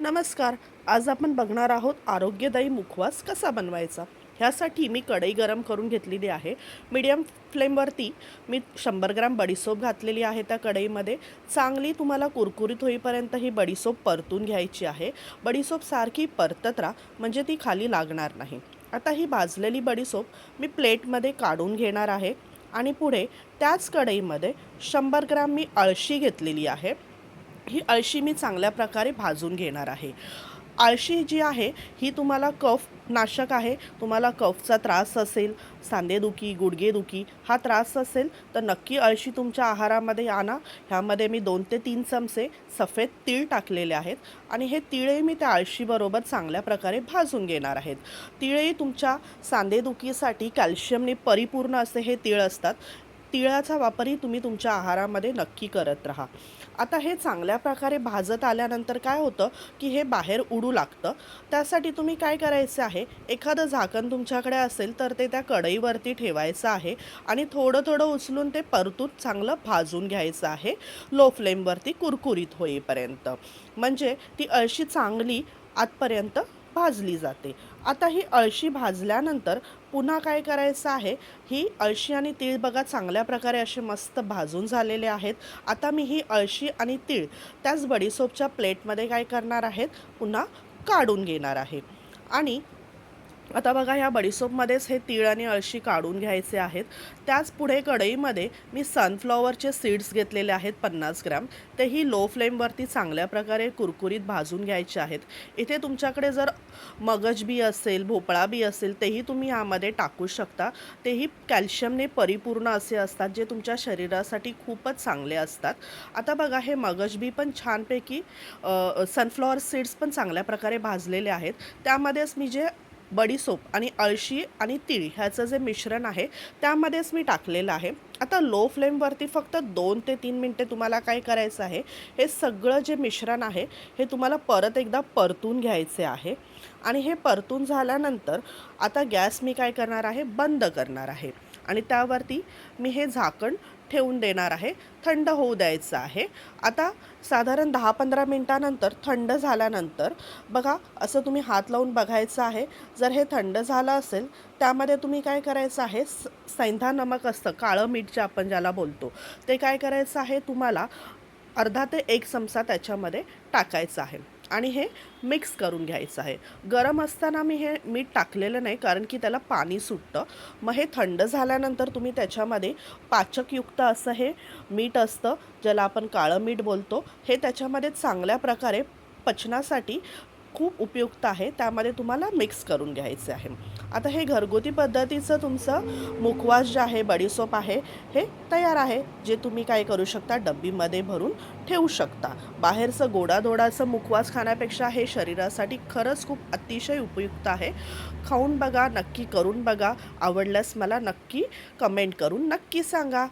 नमस्कार. आज आपण बघणार आहोत आरोग्यदायी मुखवास कसा बनवायचा. ह्यासाठी मी कढई गरम करून घेतलेली आहे. मीडियम फ्लेमवरती मी 100 ग्रॅम बडीसोप घातलेली आहे त्या कढईमध्ये. चांगली तुम्हाला कुरकुरीत होईपर्यंत ही बडीसोप परतून घ्यायची आहे. बडीसोप सारखी परतत राहा म्हणजे ती खाली लागणार नाही. आता ही भाजलेली बडीसोप मी प्लेटमध्ये काढून घेणार आहे आणि पुढे त्याच कढईमध्ये 100 ग्रॅम मी अळशी घेतलेली आहे. ही अळशी मी चांगल्या प्रकारे भाजून घेणार आहे. अळशी जी आहे ही तुम्हाला कफ नाशक आहे. तुम्हाला कफचा त्रास असेल, सांधेदुखी, गुडघेदुखी हा त्रास असेल तर नक्की अळशी तुमच्या आहारामध्ये आणा. ह्यामध्ये मी 2 ते 3 चमचे सफेद तीळ टाकलेले आहेत आणि हे तीळही मी त्या अळशीबरोबर चांगल्या प्रकारे भाजून घेणार आहेत. तीळही तुमच्या सांधेदुखीसाठी कॅल्शियमने परिपूर्ण असे हे तीळ असतात. तिळाचा वापरही तुम्ही तुमच्या आहारामध्ये नक्की करत राहा. आता हे चांगल्या प्रकारे भाजत आल्यानंतर काय होतं की हे बाहेर उडू लागतं. त्यासाठी तुम्ही काय करायचं आहे, एखादं झाकण तुमच्याकडे असेल तर ते त्या कढईवरती ठेवायचं आहे आणि थोडं थोडं उचलून ते परतून चांगलं भाजून घ्यायचं आहे लो फ्लेमवरती कुरकुरीत होईपर्यंत. म्हणजे ती अळशी चांगली आतपर्यंत भाजली जाते. आता ही अळशी भाजल्यानंतर पुन्हा काय करायचं आहे, ही अळशी आणि तीळ बघा चांगल्या प्रकारे असे मस्त भाजून झालेले आहेत. आता मी ही अळशी आणि तीळ त्याच बडीसोपच्या प्लेटमध्ये काय करणार आहेत, पुन्हा काढून घेणार आहे. आणि आता बघा ह्या बडीसोपमध्येच हे तीळ आणि अळशी काढून घ्यायचे आहेत. त्याच पुढे कढईमध्ये मी सनफ्लॉवरचे सीड्स घेतलेले आहेत 50 ग्रॅम. तेही लो फ्लेमवरती चांगल्या प्रकारे कुरकुरीत भाजून घ्यायचे आहेत. इथे तुमच्याकडे जर मगज बी असेल, भोपळा बी असेल तेही तुम्ही यामध्ये टाकू शकता. तेही कॅल्शियमने परिपूर्ण असे असतात जे तुमच्या शरीरासाठी खूपच चांगले असतात. आता बघा हे मगज बी पण छानपैकी सनफ्लॉवर सीड्स पण चांगल्या प्रकारे भाजलेले आहेत. त्यामध्येच मी जे बडीसोप आणि अळशी आणि तीळ ह्याचं जे मिश्रण आहे त्यामध्येच मी टाकलेलं आहे. आता लो फ्लेमवरती फक्त 2 ते 3 मिनटे तुम्हाला काय करायचं आहे, हे सगळं जे मिश्रण आहे हे तुम्हाला परत एकदा परतून घ्यायचे आहे. आणि हे परतून झाल्यानंतर आता गॅस मी काय करणार आहे, बंद करणार आहे आणि त्यावरती मी हे झाकण ठेवून देणार आहे. थंड होऊ द्यायचं आहे. आता साधारण 10-15 मिनटानंतर थंड झाल्यानंतर बघा असं तुम्ही हात लावून बघायचं आहे. जर हे थंड झालं असेल त्यामध्ये तुम्ही काय करायचं आहे, सैंधा नमक असतं, काळं मीठ जे आपण ज्याला बोलतो, ते काय करायचं आहे तुम्हाला अर्धा ते 1 चमचा त्याच्यामध्ये टाकायचं आहे आणि हे मिक्स करून घ्यायचं आहे. गरम असताना मी हे मीठ टाकलेलं नाही कारण की त्याला पाणी सुटतं. मग हे थंड झाल्यानंतर तुम्ही त्याच्यामध्ये पाचकयुक्त असं हे मीठ असतं ज्याला आपण काळं मीठ बोलतो, हे त्याच्यामध्ये चांगल्या प्रकारे पचनासाठी खूप उपयुक्त आहे. त्यामध्ये तुम्हाला मिक्स करून घ्यायचे आहे. आता हे घरगुती पद्धतीचं तुमचं मुखवास जे आहे, बडीसोप आहे, हे तयार आहे. जे तुम्ही काय करू शकता, डब्बीमध्ये भरून ठेवू शकता. बाहेरचं गोडाधोडाचं मुखवास खाण्यापेक्षा हे शरीरासाठी खरंच खूप अतिशय उपयुक्त आहे. खाऊन बघा, नक्की करून बघा. आवडल्यास मला नक्की कमेंट करून नक्की सांगा.